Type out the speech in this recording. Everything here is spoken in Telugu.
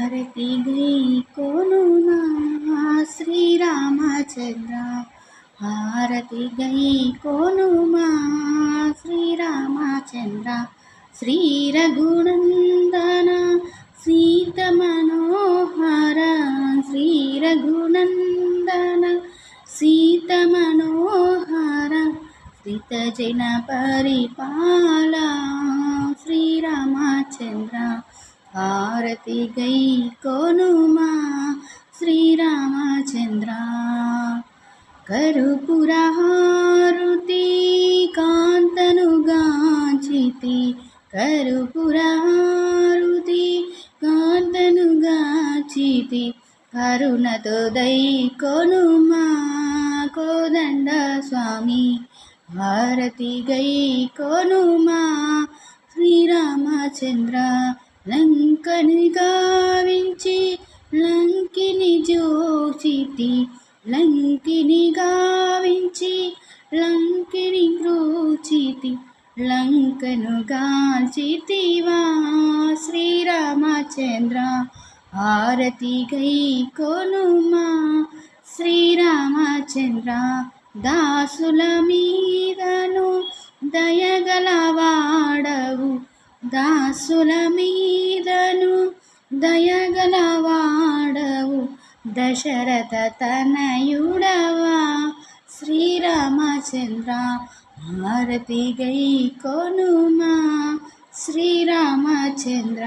హారతి గై కొనుమా శ్రీరామచంద్ర, హారతి గై కొనుమా శ్రీరామచంద్ర. శ్రీ రఘునందన సీత మనోహర, శ్రీ రఘునందన సీత మనోహర, శ్రిత జన పరిపాల శ్రీరామచంద్ర. హారతి గై కొనుమా శ్రీరామచంద్ర. కర్పూర హారతి కాంతను గాంచితి, కర్పూర హారతి కాంతను గాంచితి, కరుణతో దై కొనుమా కోదండ స్వామి. హారతి గై కొనుమా శ్రీరామచంద్ర. లంకని గావించి లంకిని జోచితి, లంకిని గావించి లంకిని క్రోచితి, లంకను గాల్చితివా శ్రీరామచంద్ర. హారతి గై కొనుమా శ్రీరామచంద్ర. దాసుల మీదను దయగలవాడవు, దాసుల మీదను దయగలవాడవు, దశరథ తనయుడవా శ్రీరామచంద్ర. హారతి గై కొనుమా శ్రీరామచంద్ర.